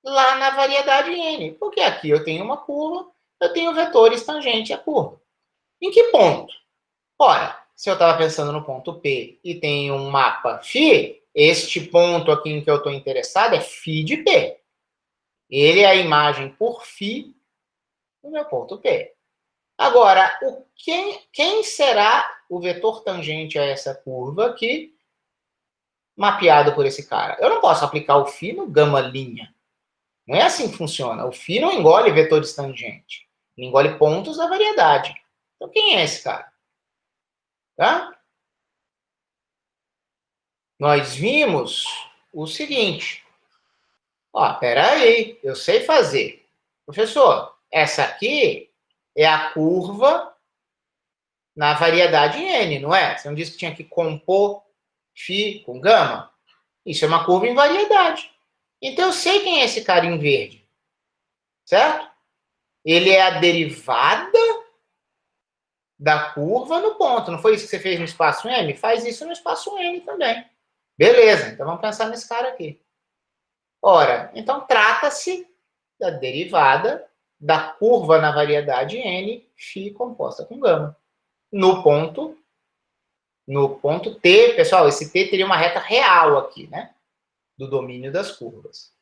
lá na variedade N. Porque aqui eu tenho uma curva, eu tenho vetores tangentes à curva. Em que ponto? Ora, se eu estava pensando no ponto P e tem um mapa φ, este ponto aqui em que eu estou interessado é φ de P. Ele é a imagem por φ do meu ponto P. Agora, quem será o vetor tangente a essa curva aqui, mapeado por esse cara? Eu não posso aplicar o φ no gama linha. Não é assim que funciona. O φ não engole vetores tangentes. Ele engole pontos da variedade. Então, quem é esse cara? Tá? Nós vimos o seguinte. Ó, peraí, eu sei fazer. Professor, essa aqui é a curva na variedade N, não é? Você não disse que tinha que compor φ com gama? Isso é uma curva em variedade. Então, eu sei quem é esse cara em verde. Certo? Ele é a derivada da curva no ponto. Não foi isso que você fez no espaço M? Faz isso no espaço M também. Beleza, então vamos pensar nesse cara aqui. Ora, então trata-se da derivada da curva na variedade N, φ composta com gama. No ponto T, pessoal, esse T teria uma reta real aqui, né? Do domínio das curvas.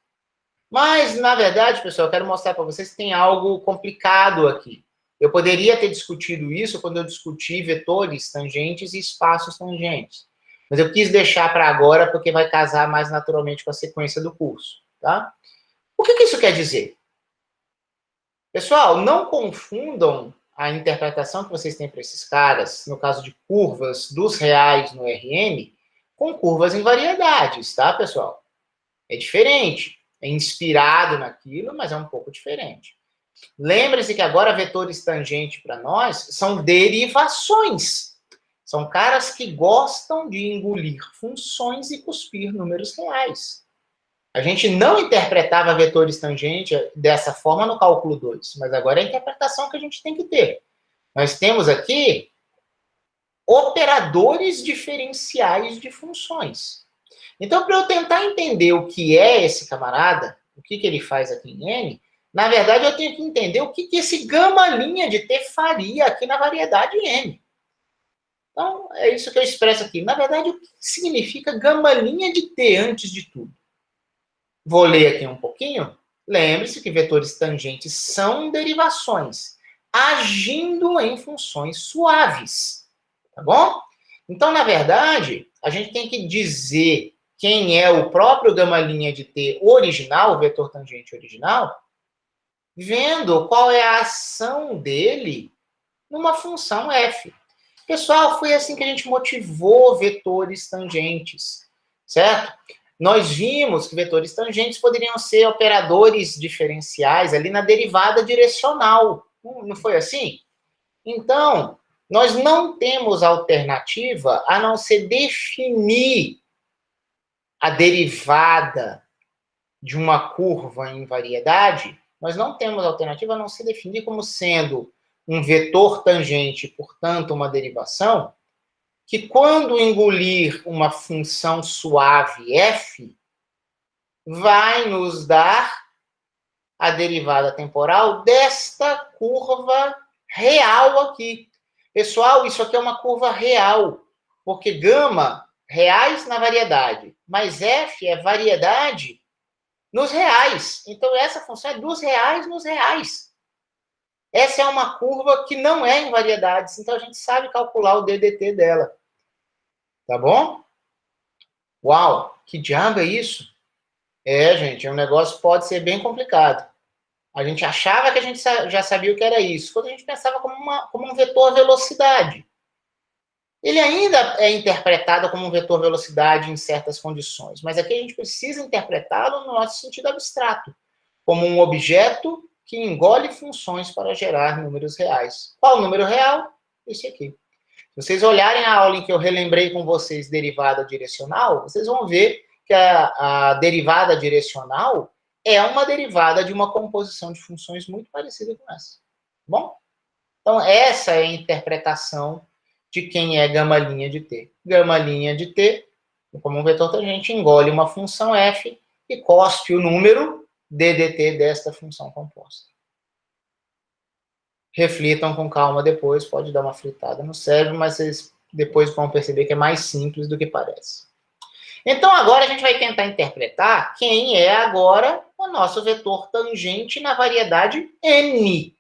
Mas, na verdade, pessoal, eu quero mostrar para vocês que tem algo complicado aqui. Eu poderia ter discutido isso quando eu discuti vetores tangentes e espaços tangentes. Mas eu quis deixar para agora porque vai casar mais naturalmente com a sequência do curso, tá? O que isso quer dizer? Pessoal, não confundam a interpretação que vocês têm para esses caras, no caso de curvas dos reais no RN, com curvas em variedades, tá, pessoal? É diferente. É inspirado naquilo, mas é um pouco diferente. Lembre-se que agora vetores tangente para nós são derivações. São caras que gostam de engolir funções e cuspir números reais. A gente não interpretava vetores tangente dessa forma no cálculo 2, mas agora é a interpretação que a gente tem que ter. Nós temos aqui operadores diferenciais de funções. Então, para eu tentar entender o que é esse camarada, o que ele faz aqui em N, na verdade, eu tenho que entender o que esse gama-linha de T faria aqui na variedade N. Então, é isso que eu expresso aqui. Na verdade, o que significa gama-linha de T antes de tudo? Vou ler aqui um pouquinho. Lembre-se que vetores tangentes são derivações, agindo em funções suaves. Tá bom? Então, na verdade, a gente tem que dizer quem é o próprio gama-linha de T original, o vetor tangente original, vendo qual é a ação dele numa função f. Pessoal, foi assim que a gente motivou vetores tangentes, certo? Nós vimos que vetores tangentes poderiam ser operadores diferenciais ali na derivada direcional. Não foi assim? Então, nós não temos alternativa a não ser definir a derivada de uma curva em variedade. Nós não temos alternativa a não ser definir como sendo um vetor tangente, portanto, uma derivação, que quando engolir uma função suave f, vai nos dar a derivada temporal desta curva real aqui. Pessoal, isso aqui é uma curva real, porque gama, reais na variedade, mas f é variedade nos reais. Então, essa função é dos reais nos reais. Essa é uma curva que não é em variedades, então a gente sabe calcular o DDT dela. Tá bom? Uau, que diabo é isso? É, gente, um negócio pode ser bem complicado. A gente achava que a gente já sabia o que era isso, quando a gente pensava como um vetor velocidade. Ele ainda é interpretado como um vetor velocidade em certas condições, mas aqui a gente precisa interpretá-lo no nosso sentido abstrato, como um objeto que engole funções para gerar números reais. Qual o número real? Esse aqui. Se vocês olharem a aula em que eu relembrei com vocês derivada direcional, vocês vão ver que a derivada direcional é uma derivada de uma composição de funções muito parecida com essa. Bom? Então, essa é a interpretação de quem é gama-linha de T. Gama-linha de T, como um vetor tangente, engole uma função f e cospe o número DDT desta função composta. Reflitam com calma depois, pode dar uma fritada no cérebro, mas vocês depois vão perceber que é mais simples do que parece. Então, agora a gente vai tentar interpretar quem é agora o nosso vetor tangente na variedade N.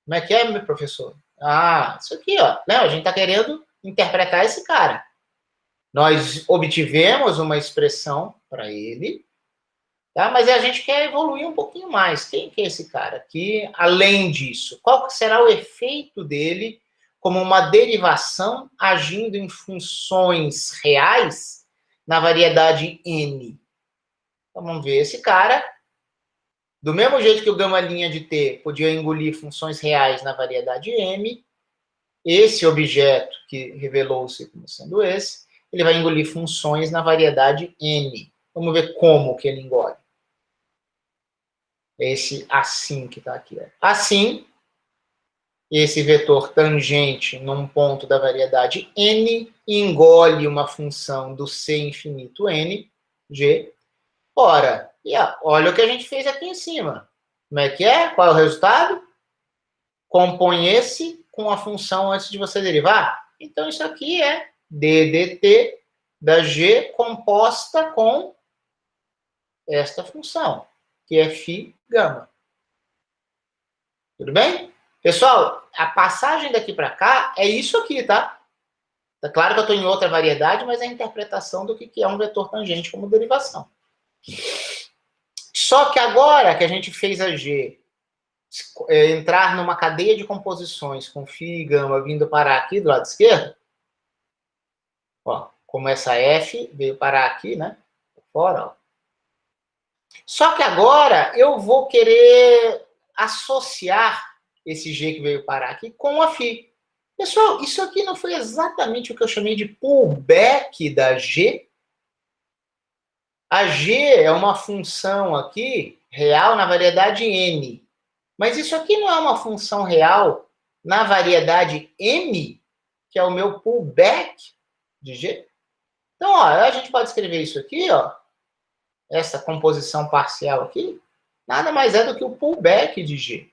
Como é que é, meu professor? Ah, isso aqui, ó. Não, a gente está querendo interpretar esse cara. Nós obtivemos uma expressão para ele, tá? Mas a gente quer evoluir um pouquinho mais. Quem que é esse cara aqui? Além disso, qual será o efeito dele como uma derivação agindo em funções reais na variedade N? Então, vamos ver esse cara. Do mesmo jeito que o gama-linha de T podia engolir funções reais na variedade M, esse objeto, que revelou-se como sendo esse, ele vai engolir funções na variedade N. Vamos ver como que ele engole. Esse assim que está aqui. Ó. Assim, esse vetor tangente num ponto da variedade N engole uma função do C infinito N, G. Ora, olha o que a gente fez aqui em cima. Como é que é? Qual é o resultado? Compõe esse com a função antes de você derivar. Então, isso aqui é DDT da G composta com esta função. que é φ gama. Tudo bem? Pessoal, a passagem daqui para cá é isso aqui, tá? Tá claro que eu estou em outra variedade, mas é a interpretação do que é um vetor tangente como derivação. Só que agora que a gente fez a G entrar numa cadeia de composições com φ e gama vindo parar aqui do lado esquerdo, ó, como essa F veio parar aqui, né? Fora, ó. Só que agora eu vou querer associar esse G que veio parar aqui com a φ. Pessoal, isso aqui não foi exatamente o que eu chamei de pullback da G? A G é uma função aqui real na variedade N. Mas isso aqui não é uma função real na variedade M, que é o meu pullback de G? Então, ó, a gente pode escrever isso aqui, ó, essa composição parcial aqui, nada mais é do que o pullback de G.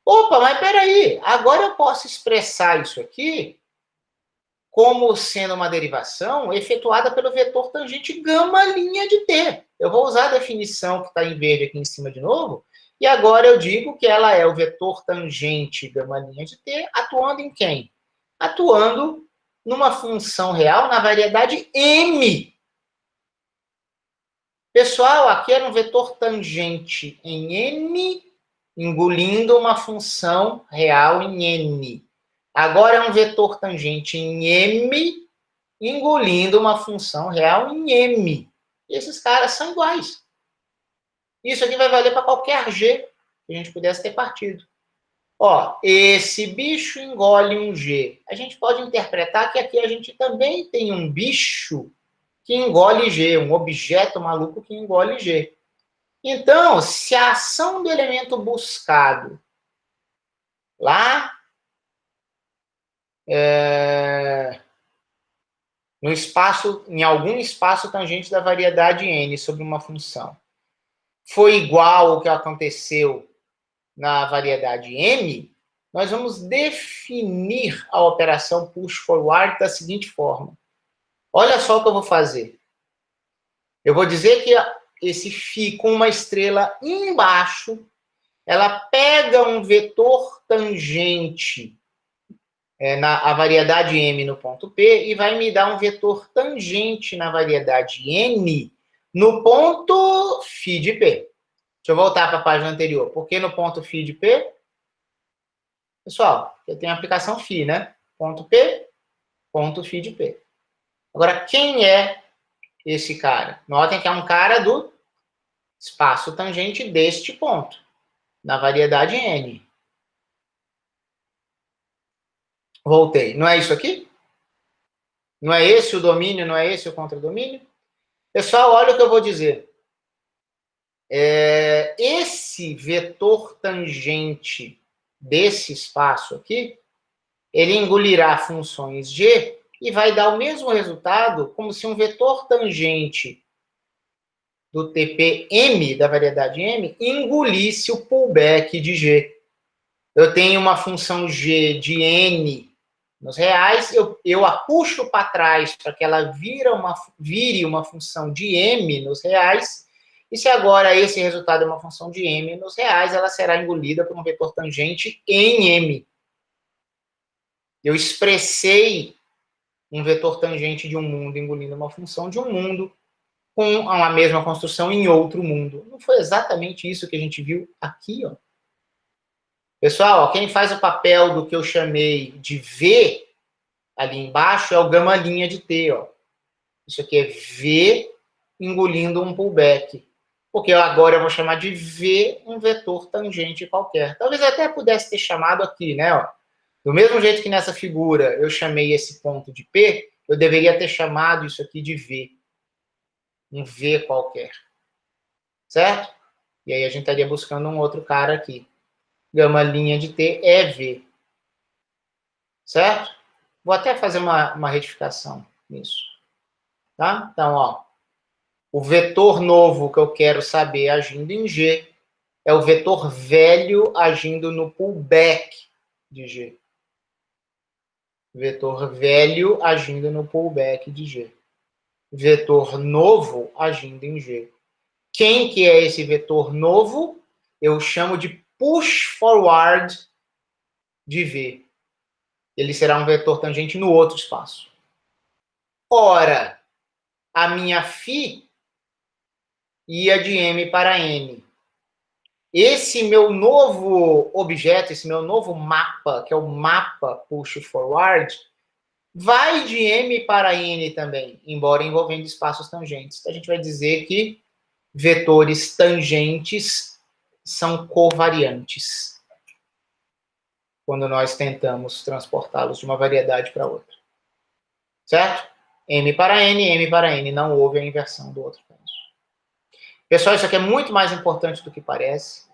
Opa, mas peraí, agora eu posso expressar isso aqui como sendo uma derivação efetuada pelo vetor tangente gama linha de T. Eu vou usar a definição que está em verde aqui em cima de novo, e agora eu digo que ela é o vetor tangente gama linha de T, atuando em quem? Atuando numa função real na variedade M. Pessoal, aqui era um vetor tangente em M, engolindo uma função real em N. Agora é um vetor tangente em M, engolindo uma função real em M. E esses caras são iguais. Isso aqui vai valer para qualquer G que a gente pudesse ter partido. Ó, esse bicho engole um G. A gente pode interpretar que aqui a gente também tem um bicho que engole G, um objeto maluco que engole G. Então, se a ação do elemento buscado lá no espaço, em algum espaço tangente da variedade N sobre uma função, foi igual ao que aconteceu na variedade M, nós vamos definir a operação push forward da seguinte forma. Olha só o que eu vou fazer. Eu vou dizer que esse φ com uma estrela embaixo, ela pega um vetor tangente na variedade M no ponto P e vai me dar um vetor tangente na variedade N no ponto φ de P. Deixa eu voltar para a página anterior. Por que no ponto φ de P? Pessoal, eu tenho a aplicação φ, né? Ponto P, ponto φ de P. Agora, quem é esse cara? Notem que é um cara do espaço tangente deste ponto, na variedade N. Voltei. Não é isso aqui? Não é esse o domínio? Não é esse o contradomínio? Pessoal, olha o que eu vou dizer. Esse vetor tangente desse espaço aqui, ele engolirá funções G e vai dar o mesmo resultado como se um vetor tangente do TP M, da variedade M, engolisse o pullback de G. Eu tenho uma função G de N nos reais, eu a puxo para trás para que ela vire uma função de M nos reais, e se agora esse resultado é uma função de M nos reais, ela será engolida por um vetor tangente em M. Eu expressei um vetor tangente de um mundo engolindo uma função de um mundo com a mesma construção em outro mundo. Não foi exatamente isso que a gente viu aqui, ó. Pessoal, ó, quem faz o papel do que eu chamei de V ali embaixo é o gama linha de T, ó. Isso aqui é V engolindo um pullback. Porque agora eu vou chamar de V um vetor tangente qualquer. Talvez eu até pudesse ter chamado aqui, né, ó. Do mesmo jeito que nessa figura eu chamei esse ponto de P, eu deveria ter chamado isso aqui de V. Um V qualquer. Certo? E aí a gente estaria buscando um outro cara aqui. Gama linha de T é V. Certo? Vou até fazer uma retificação nisso. Tá? Então, ó, o vetor novo que eu quero saber agindo em G é o vetor velho agindo no pullback de G. Vetor velho agindo no pullback de G. Vetor novo agindo em G. Quem que é esse vetor novo? Eu chamo de push forward de V. Ele será um vetor tangente no outro espaço. Ora, a minha φ ia de M para N. Esse meu novo objeto, esse meu novo mapa, que é o mapa push forward, vai de M para N também, embora envolvendo espaços tangentes. Então, a gente vai dizer que vetores tangentes são covariantes quando nós tentamos transportá-los de uma variedade para outra. Certo? M para N, não houve a inversão do outro caso. Pessoal, isso aqui é muito mais importante do que parece.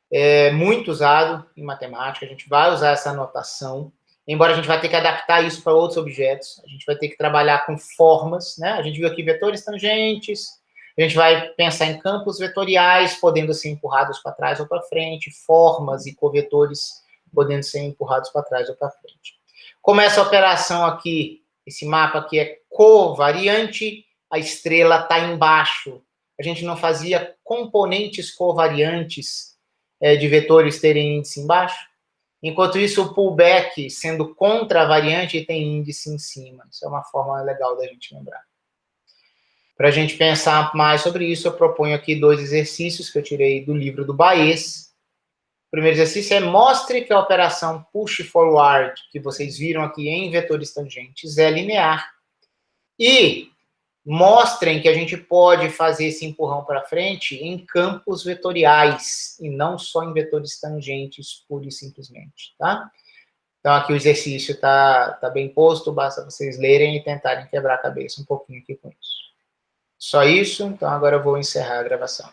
É muito usado em matemática, a gente vai usar essa notação, embora a gente vai ter que adaptar isso para outros objetos, a gente vai ter que trabalhar com formas, né? A gente viu aqui vetores tangentes, a gente vai pensar em campos vetoriais, podendo ser empurrados para trás ou para frente, formas e covetores podendo ser empurrados para trás ou para frente. Como essa operação aqui, esse mapa aqui é covariante, a estrela está embaixo. A gente não fazia componentes covariantes de vetores terem índice embaixo. Enquanto isso, o pullback, sendo contravariante, tem índice em cima. Isso é uma forma legal da gente lembrar. Para a gente pensar mais sobre isso, eu proponho aqui 2 exercícios que eu tirei do livro do Baez. O primeiro exercício é: mostre que a operação push forward, que vocês viram aqui em vetores tangentes, é linear. E mostrem que a gente pode fazer esse empurrão para frente em campos vetoriais, e não só em vetores tangentes, pura e simplesmente, tá? Então, aqui o exercício tá bem posto, basta vocês lerem e tentarem quebrar a cabeça um pouquinho aqui com isso. Só isso, então agora eu vou encerrar a gravação.